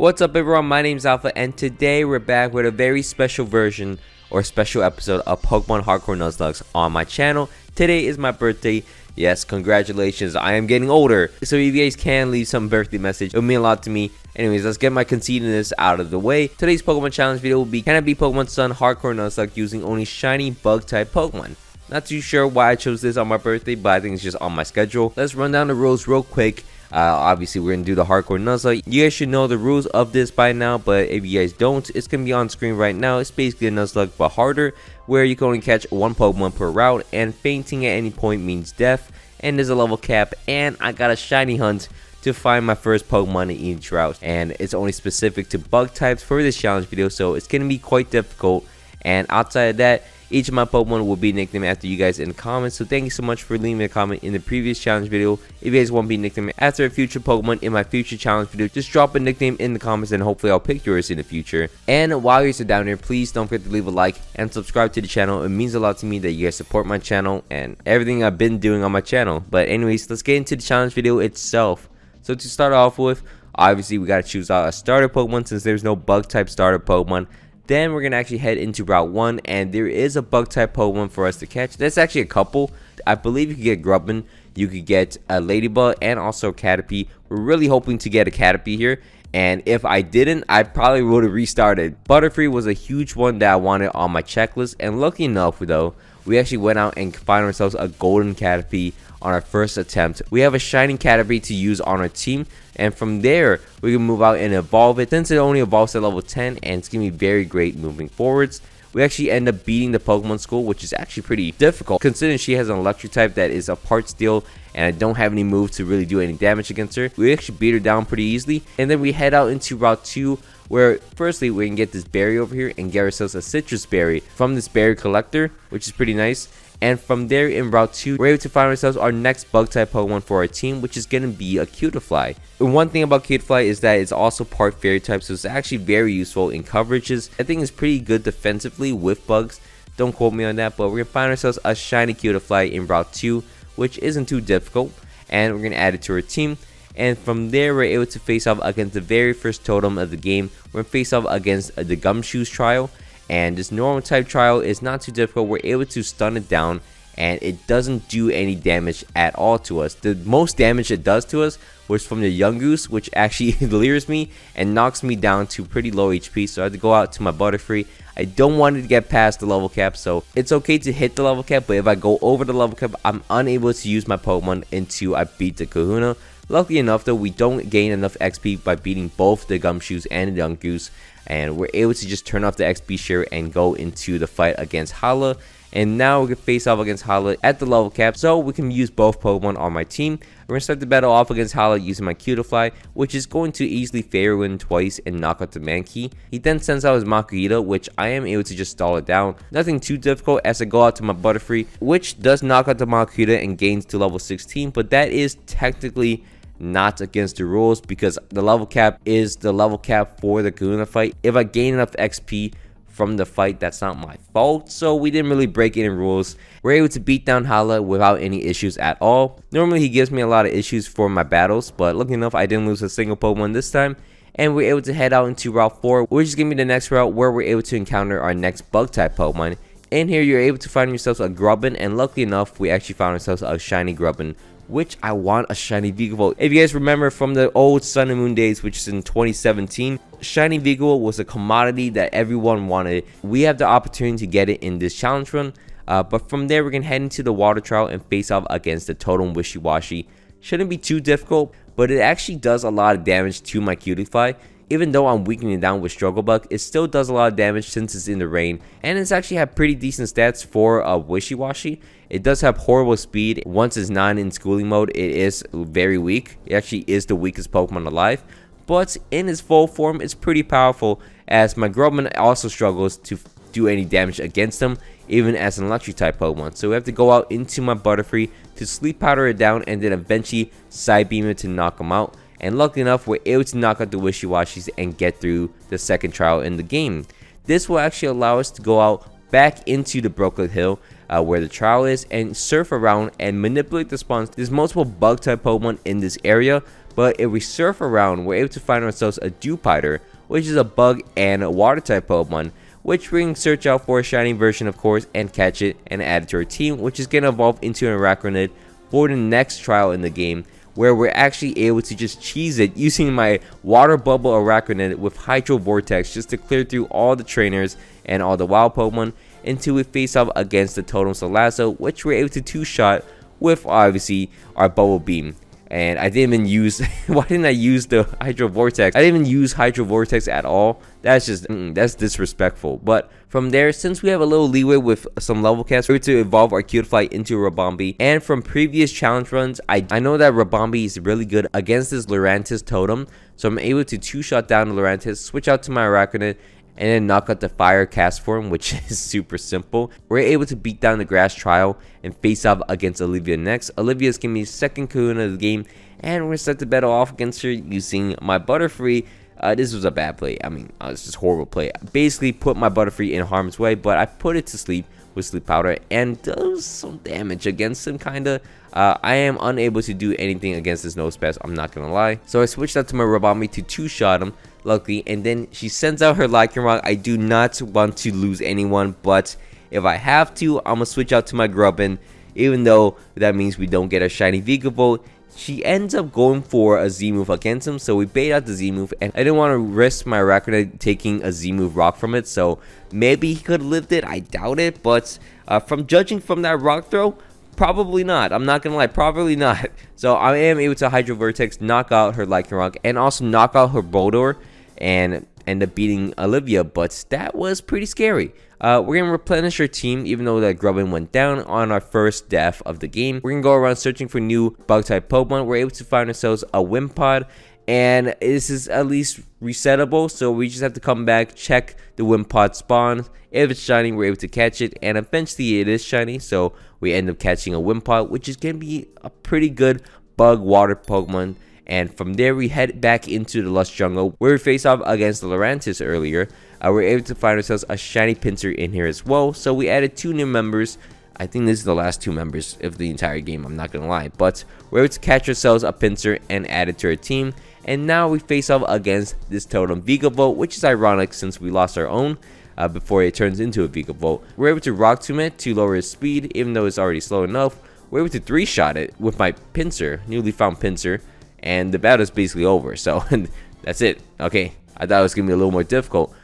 What's up everyone, my name's Alpha and today we're back with a very special version or special episode of Pokemon Hardcore Nuzlocke on my channel. Today is my birthday. Yes, congratulations, I am getting older. So if you guys can leave some birthday message, it would mean a lot to me. Anyways, let's get my conceited out of the way. Today's Pokemon challenge video will be, can I be Pokemon Sun Hardcore Nuzlocke using only shiny bug type Pokemon? Not too sure why I chose this on my birthday, but I think it's just on my schedule. Let's run down the rules real quick. Obviously we're gonna do the hardcore Nuzlocke. You guys should know the rules of this by now, but if you guys don't, it's gonna be on screen right now. It's basically a Nuzlocke but harder, where you can only catch one Pokemon per route, and fainting at any point means death, and there's a level cap, and I got a shiny hunt to find my first Pokemon in each route, and it's only specific to bug types for this challenge video, so it's gonna be quite difficult. And outside of that, each of my Pokemon will be nicknamed after you guys in the comments. So thank you so much for leaving a comment in the previous challenge video. If you guys want to be nicknamed after a future Pokemon in my future challenge video, just drop a nickname in the comments and hopefully I'll pick yours in the future. And while you're still down here, please don't forget to leave a like and subscribe to the channel. It means a lot to me that you guys support my channel and everything I've been doing on my channel. But anyways, let's get into the challenge video itself. So to start off with, obviously we got to choose out a starter Pokemon since there's no bug type starter Pokemon. Then we're going to actually head into Route 1, and there is a bug type Pokemon for us to catch. There's actually a couple. I believe you could get Grubbin, you could get a Ladybug, and also a Caterpie. We're really hoping to get a Caterpie here, and if I didn't, I probably would have restarted. Butterfree was a huge one that I wanted on my checklist, and lucky enough though, we actually went out and found ourselves a golden Caterpie on our first attempt. We have a shining Caterpie to use on our team, and from there we can move out and evolve it, since it only evolves at level 10, and it's gonna be very great moving forwards. We actually end up beating the Pokemon School, which is actually pretty difficult considering she has an electric type that is a part steel, and I don't have any moves to really do any damage against her. We actually beat her down pretty easily, and then we head out into Route 2, where firstly we can get this berry over here and get ourselves a citrus berry from this berry collector, which is pretty nice. And from there in Route 2, we're able to find ourselves our next bug type Pokemon for our team, which is going to be a Cutiefly. And one thing about Cutiefly is that it's also part fairy type, so it's actually very useful in coverages. I think it's pretty good defensively with bugs. Don't quote me on that, but we're going to find ourselves a shiny Cutiefly in Route 2, which isn't too difficult. And we're going to add it to our team. And from there, we're able to face off against the very first totem of the game. We're going to face off against the Gumshoes trial. And this normal type trial is not too difficult. We're able to stun it down, and it doesn't do any damage at all to us. The most damage it does to us was from the Yungoos, which actually delirious me and knocks me down to pretty low HP, so I had to go out to my Butterfree. I don't want it to get past the level cap, so it's okay to hit the level cap, but if I go over the level cap, I'm unable to use my Pokemon until I beat the Kahuna. Luckily enough though, we don't gain enough XP by beating both the Gumshoes and the Yungoos, and we're able to just turn off the XP share and go into the fight against Hala. And now we can face off against Hala at the level cap, so we can use both Pokemon on my team. We're going to start the battle off against Hala using my Cutiefly, which is going to easily Fairy Wind twice and knock out the Mankey. He then sends out his Makuhita, which I am able to just stall it down. Nothing too difficult as I go out to my Butterfree, which does knock out the Makuhita and gains to level 16, but that is technically not against the rules because the level cap is the level cap for the Kahuna fight. If I gain enough XP from the fight, that's not my fault, so we didn't really break any rules. We're able to beat down Hala without any issues at all. Normally he gives me a lot of issues for my battles, but lucky enough I didn't lose a single Pokemon this time. And we're able to head out into Route 4, which is going to be the next route where we're able to encounter our next bug type Pokemon. In here you're able to find yourselves a Grubbin, and luckily enough we actually found ourselves a shiny Grubbin, which I want a shiny Vigavolt. If you guys remember from the old Sun and Moon days, which is in 2017, shiny Vigavolt was a commodity that everyone wanted. We have the opportunity to get it in this challenge run, but from there we're gonna head into the water trial and face off against the totem Wishy-Washy. Shouldn't be too difficult, but it actually does a lot of damage to my Cutiefly. Even though I'm weakening it down with Struggle Bug, it still does a lot of damage since it's in the rain, and it's actually have pretty decent stats for a Wishy-Washy. It does have horrible speed. Once it's not in schooling mode, it is very weak. It actually is the weakest Pokemon alive, but in its full form, it's pretty powerful, as my Grubbin also struggles to do any damage against them, even as an electric type Pokemon. So we have to go out into my Butterfree to sleep powder it down and then eventually side beam it to knock him out. And luckily enough, we're able to knock out the Wishy-Washys and get through the second trial in the game. This will actually allow us to go out back into the Brooklet Hill where the trial is and surf around and manipulate the spawns. There's multiple bug type Pokemon in this area, but if we surf around, we're able to find ourselves a Dewpider, which is a bug and a water type Pokemon, which we can search out for a shiny version of course and catch it and add it to our team, which is going to evolve into an Arachnid for the next trial in the game, where we're actually able to just cheese it using my water bubble Arachnid with Hydro Vortex just to clear through all the trainers and all the wild Pokemon until we face off against the Totem Salazzle, which we're able to two-shot with obviously our Bubble Beam. And I didn't even use why didn't I use the Hydro Vortex? I didn't even use Hydro Vortex at all. That's just that's disrespectful. But from there, since we have a little leeway with some level caps, we're able to evolve our Cutiefly into a Rabombi. And from previous challenge runs, I know that Rabombi is really good against this Lurantis totem, so I'm able to two-shot down the Lurantis, switch out to my Arachnid, and then knock out the fire cast form, which is super simple. We're able to beat down the grass trial and face off against Olivia next. Olivia is giving me second kahuna of the game, and we're gonna start the battle off against her using my Butterfree. This was a bad play. I mean, it's just horrible play. I basically put my Butterfree in harm's way, but I put it to sleep with Sleep Powder and does some damage against him, kinda. I am unable to do anything against this Nosepass, I'm not gonna lie. So I switched out to my Rabombi to two-shot him, luckily, and then she sends out her Lycanroc. I do not want to lose anyone, but if I have to, I'm gonna switch out to my Grubbin, even though that means we don't get a shiny Vikavolt. She ends up going for a Z-move against him, so we bait out the Z-move, and I didn't want to risk my Arachnid taking a Z-move rock from it, so maybe he could have lived it, I doubt it, but from judging from that rock throw, probably not. I'm not gonna lie, probably not. So I am able to Hydro Vortex, knock out her Lycanroc, and also knock out her Boldor, and end up beating Olivia, but that was pretty scary. We're gonna replenish our team, even though that Grubbin went down on our first death of the game. We're gonna go around searching for new bug type Pokemon. We're able to find ourselves a Wimpod, and this is at least resettable, so we just have to come back, check the Wimpod spawn. If it's shiny, we're able to catch it, and eventually it is shiny, so we end up catching a Wimpod, which is gonna be a pretty good bug water Pokemon. And from there, we head back into the Lush Jungle, where we face off against the Lurantis earlier. We're able to find ourselves a shiny Pinsir in here as well, so we added 2 new members. I think this is the last 2 members of the entire game, I'm not gonna lie, but we're able to catch ourselves a Pinsir and add it to our team. And now we face off against this Totem Vikavolt, which is ironic since we lost our own before it turns into a Vikavolt. We're able to Rock Tomb it to lower its speed, even though it's already slow enough. We're able to 3-shot it with my Pinsir, newly found Pinsir, and the battle is basically over, so that's it. Okay, I thought it was gonna be a little more difficult.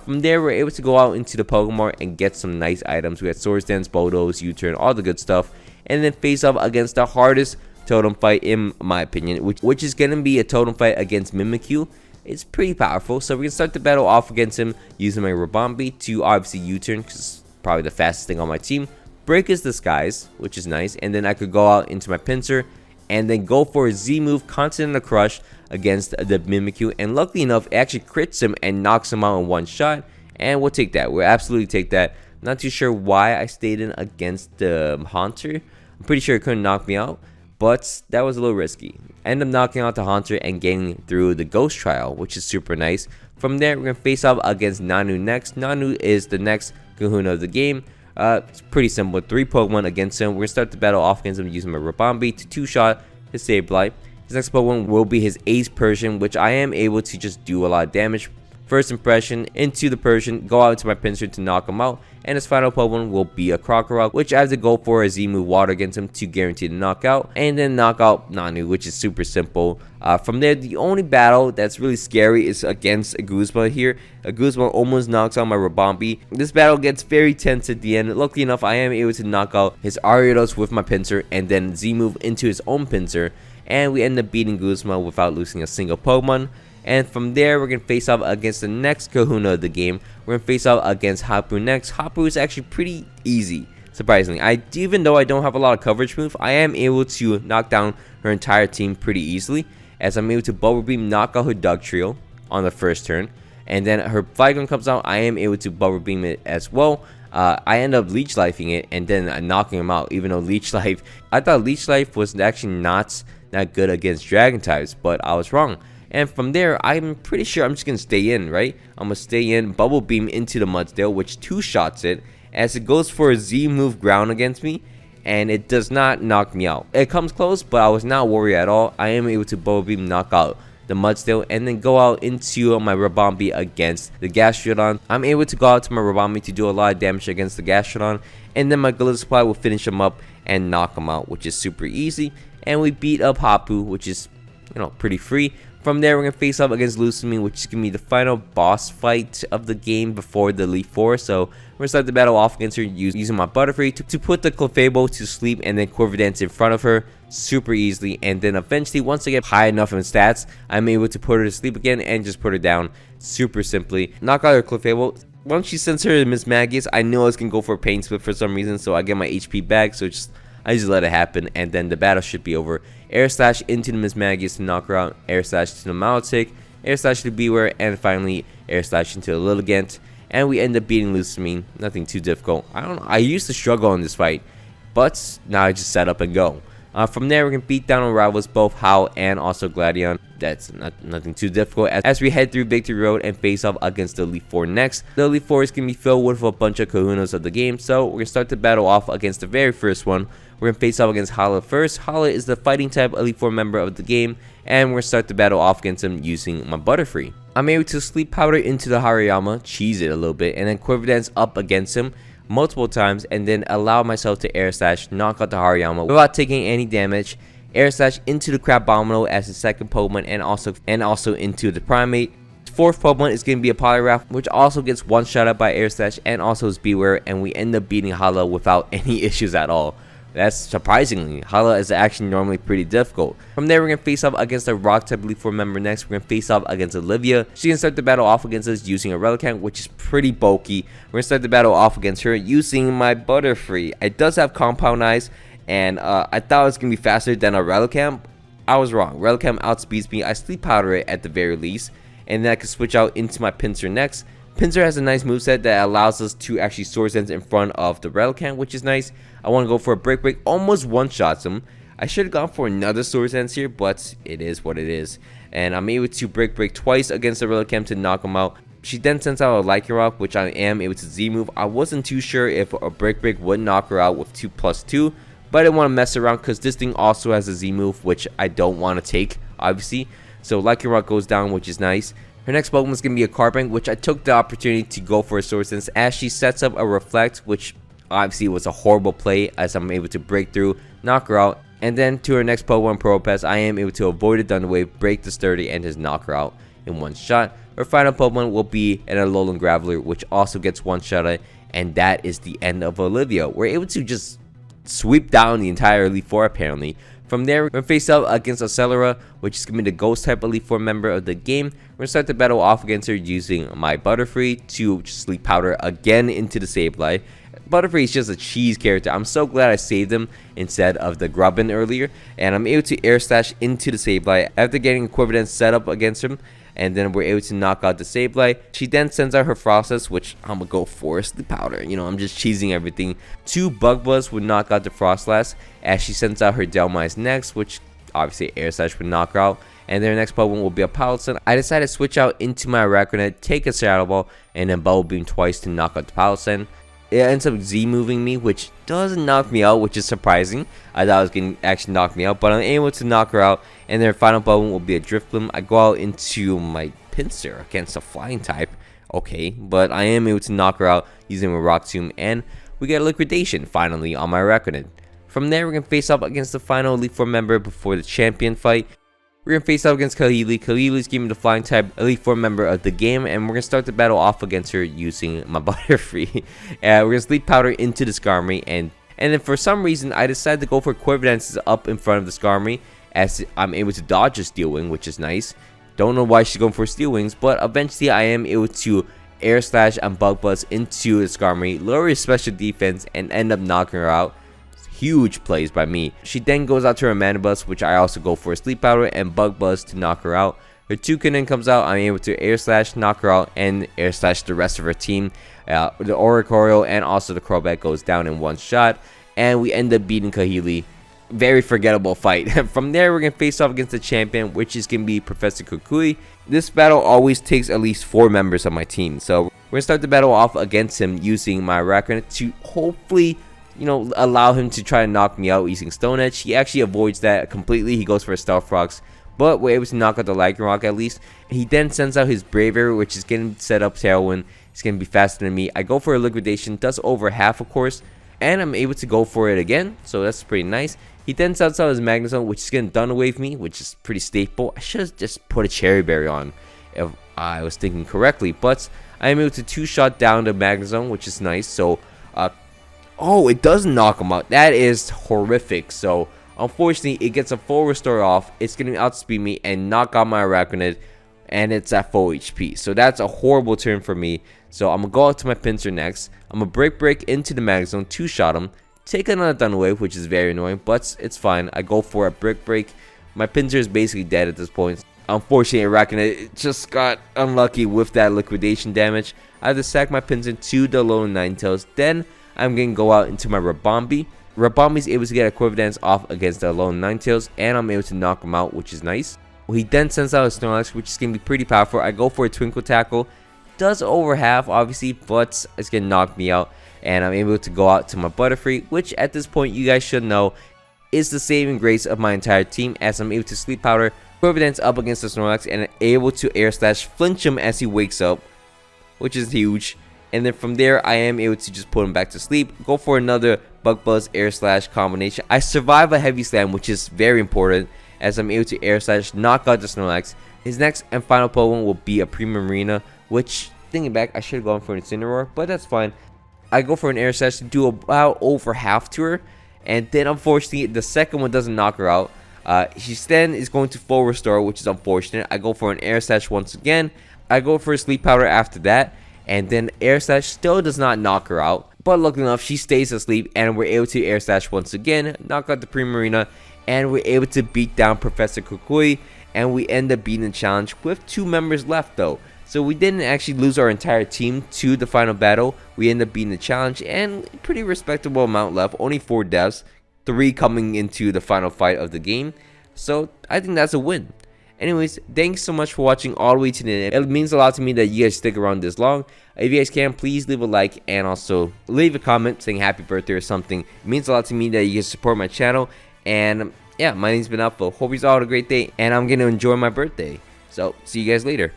From there, we're able to go out into the Pokemon and get some nice items. We had Swords Dance, Bodos, U-Turn, all the good stuff, and then face off against the hardest totem fight in my opinion, which is gonna be a totem fight against Mimikyu. It's pretty powerful, so we're gonna start the battle off against him using my Rabombi to obviously U-Turn, because it's probably the fastest thing on my team. Break his Disguise, which is nice, and then I could go out into my Pinsir and then go for a Z-move, Continental Crush against the Mimikyu, and luckily enough, it actually crits him and knocks him out in one shot, and we'll take that. We'll absolutely take that. Not too sure why I stayed in against the Haunter. I'm pretty sure it couldn't knock me out, but that was a little risky. End up knocking out the Haunter and getting through the Ghost Trial, which is super nice. From there, we're going to face off against Nanu next. Nanu is the next kahuna of the game. It's pretty simple. 3 Pokemon against him. We're going to start the battle off against him using my Rabombi to 2-shot his Sableye. His next Pokemon will be his Ace Persian, which I am able to just do a lot of damage. First impression into the Persian, go out into my Pinsir to knock him out, and his final Pokemon will be a Crocodile, which I have to go for a Z-move Water against him to guarantee the knockout, and then knock out Nanu, which is super simple. From there, the only battle that's really scary is against a Guzma here. A Guzma almost knocks out my Rabombi. This battle gets very tense at the end. Luckily enough, I am able to knock out his Ariados with my Pinsir, and then Z-move into his own Pinsir, and we end up beating Guzma without losing a single Pokemon. And from there, we're going to face off against the next kahuna of the game. We're going to face off against Hapu next. Hapu is actually pretty easy, surprisingly. Even though I don't have a lot of coverage move, I am able to knock down her entire team pretty easily, as I'm able to Bubble Beam, knock out her Dugtrio on the first turn. And then her Flygon comes out, I am able to Bubble Beam it as well. I end up Leech Lifing it and then knocking him out, even though Leech Life, I thought Leech Life was actually not that good against Dragon types, but I was wrong. And from there, I'm pretty sure I'm just going to stay in, right? I'm going to stay in, Bubble Beam into the Mudsdale, which 2-shots it, as it goes for a Z-move ground against me. and it does not knock me out. It comes close, but I was not worried at all. I am able to bubble beam knock out the Mudstill and then go out into my Rabombi against the Gastrodon. I'm able to go out to my Rabombi to do a lot of damage against the Gastrodon, and then my Golisoply will finish him up and knock him out, which is super easy. And we beat up Hapu, which is, pretty free. From there, we're going to face up against Lucamine, which is going to be the final boss fight of the game before the Elite Four. So, we're going to start the battle off against her using my Butterfree to put the Clefable to sleep and then Quiver Dance in front of her super easily. And then eventually, once I get high enough in stats, I'm able to put her to sleep again and just put her down super simply. Knock out her Clefable. Once she sends her to Miss Magius, I know I was going to go for a Pain Split for some reason, so I get my HP back. So, I just let it happen, and then the battle should be over. Air Slash into the Miss Magius to knock her out, Air Slash to the Maltic, Air Slash to Beware, and finally Air Slash into the Lilligant, and we end up beating Lucamine. Nothing too difficult. I don't know, I used to struggle in this fight, but now I just set up and go. From there, we're going to beat down on rivals both Howl and also Gladion. That's nothing too difficult as we head through Victory Road and face off against the Elite Four next. The Elite Four is going to be filled with a bunch of kahunas of the game, so we're going to start the battle off against the very first one. We're going to face off against Hala first. Hala is the fighting type Elite Four member of the game, and we're going to start the battle off against him using my Butterfree. I'm able to Sleep Powder into the Hariyama, cheese it a little bit, and then Quiver Dance up against him multiple times, and then allow myself to Air Slash, knock out the Hariyama without taking any damage. Air Slash into the Crabominal as the second Pokemon, and also into the Primate. Fourth Pokemon is going to be a Poliwrath, which also gets one shot up by Air Slash and also is Beware, and we end up beating Hala without any issues at all. That's surprisingly. Hala is actually normally pretty difficult. From there, we're going to face off against a Rock type Elite Four member next. We're going to face off against Olivia. She's going to start the battle off against us using a Relicanth, which is pretty bulky. We're going to start the battle off against her using my Butterfree. It does have Compound Eyes, and I thought it was going to be faster than a Relicanth. I was wrong. Relicanth outspeeds me. I Sleep Powder it at the very least, and then I can switch out into my Pinsir next. Pinsir has a nice moveset that allows us to actually Swords Dance in front of the Relicanth, which is nice. I want to go for a Break, almost one-shots him. I should have gone for another Swords Dance here, but it is what it is. And I'm able to Break twice against the Relicanth to knock him out. She then sends out a Lycanroc, which I am able to Z-move. I wasn't too sure if a Break would knock her out with 2+2, but I didn't want to mess around because this thing also has a Z-move, which I don't want to take, obviously. So Lycanroc goes down, which is nice. Her next Pokemon is going to be a Carbink, which I took the opportunity to go for a Swords Dance as she sets up a Reflect, which obviously was a horrible play as I'm able to break through, knock her out. And then to her next Pokemon, Probopass, I am able to avoid the Thunder Wave, break the Sturdy, and just knock her out in one shot. Her final Pokemon will be an Alolan Graveler, which also gets one shot at, and that is the end of Olivia. We're able to just sweep down the entire Elite Four apparently. From there, we're going to face up against Accelera, which is going to be the Ghost type Elite Four member of the game. We're going to start the battle off against her using my Butterfree to Sleep Powder again into the Sableye. Butterfree is just a cheese character. I'm so glad I saved him instead of the Grubbin earlier. And I'm able to Air Slash into the Sableye after getting a Quiver Dance set up against him. And then we're able to knock out the Sableye. She then sends out her Frostless, which I'm going to go for Sleep Powder. I'm just cheesing everything. 2 Bug Buzz would knock out the Frostless as she sends out her Delmise next, which obviously Air Slash would knock her out. And their next Pokemon will be a Palossand. I decided to switch out into my Araquanid, take a Shadow Ball, and then Bubble Beam twice to knock out the Palossand. It ends up Z-moving me, which doesn't knock me out, which is surprising. I thought it was going to actually knock me out, but I'm able to knock her out. And their final Pokemon will be a Drifblim. I go out into my Pinsir against a Flying type. Okay, but I am able to knock her out using a Rock Tomb, and we get a Liquidation finally on my Araquanid. From there, we're going to face up against the final Elite Four member before the champion fight. We're going to face up against Kahili. Kahili is giving me the Flying type Elite Four member of the game, and we're going to start the battle off against her using my Butterfree. We're going to Sleep Powder into the Skarmory, and then for some reason, I decided to go for Quiver Dances up in front of the Skarmory, as I'm able to dodge a Steel Wing, which is nice. Don't know why she's going for Steel Wings, but eventually I am able to Air Slash and Bug Buzz into the Skarmory, lower his special defense, and end up knocking her out. Huge plays by me. She then goes out to her Manabus, which I also go for a Sleep Powder and Bug Buzz to knock her out. Her Toucannon comes out, I'm able to Air Slash, knock her out, and Air Slash the rest of her team. The Oricorio and also the Crobat goes down in one shot, and we end up beating Kahili. Very forgettable fight. From there, we're going to face off against the champion, which is going to be Professor Kukui. This battle always takes at least 4 members of my team, so we're going to start the battle off against him using my Araquanid to hopefully you know, allow him to try to knock me out using Stone Edge. He actually avoids that completely. He goes for a Stealth Rocks, but we're able to knock out the Lightning Rock at least. He then sends out his Bravery, which is going to set up Tailwind. It's going to be faster than me. I go for a Liquidation, does over half, of course, and I'm able to go for it again, so that's pretty nice. He then sets out his Magnezone, which is going to Thunder Wave me, which is pretty staple. I should have just put a Cherry Berry on if I was thinking correctly, but I am able to two-shot down the Magnezone, which is nice. So, oh, it doesn't knock him out. That is horrific. So, unfortunately, it gets a full restore off. It's going to outspeed me and knock out my Araquanid, and it's at full HP. So, that's a horrible turn for me. So, I'm going to go out to my Pinsir next. I'm going to break into the Magnezone, two-shot him, take another Thunder Wave, which is very annoying, but it's fine. I go for a break. My Pinsir is basically dead at this point. Unfortunately, Araquanid just got unlucky with that liquidation damage. I have to sack my Pinsir to the Alolan Ninetales. Then I'm going to go out into my Rabombi. Rabombi is able to get a Quiver Dance off against the Alolan Ninetales, and I'm able to knock him out, which is nice. He then sends out a Snorlax, which is going to be pretty powerful. I go for a Twinkle Tackle. Does over half, obviously, but it's going to knock me out. And I'm able to go out to my Butterfree, which at this point you guys should know is the saving grace of my entire team, as I'm able to Sleep Powder, Quiver Dance up against the Snorlax, and able to Air Slash flinch him as he wakes up, which is huge. And then from there, I am able to just put him back to sleep, go for another Bug Buzz Air Slash combination. I survive a Heavy Slam, which is very important, as I'm able to Air Slash, knock out the Snorlax. His next and final Pokemon will be a Primarina, which, thinking back, I should have gone for an Incineroar, but that's fine. I go for an Air Slash to do about over half to her, and then unfortunately the second one doesn't knock her out. She then is going to full restore, which is unfortunate. I go for an Air Slash once again. I go for a Sleep Powder after that, and then Air Slash still does not knock her out. But luckily enough, she stays asleep, and we're able to Air Slash once again, knock out the Primarina, and we're able to beat down Professor Kukui, and we end up beating the challenge with 2 members left though. So we didn't actually lose our entire team to the final battle. We ended up beating the challenge, and pretty respectable amount left. Only 4 deaths, 3 coming into the final fight of the game. So I think that's a win. Anyways, thanks so much for watching all the way to the end. It means a lot to me that you guys stick around this long. If you guys can, please leave a like and also leave a comment saying happy birthday or something. It means a lot to me that you guys support my channel. And yeah, my name's been Alpha. Hope you all had a great day, and I'm going to enjoy my birthday. So see you guys later.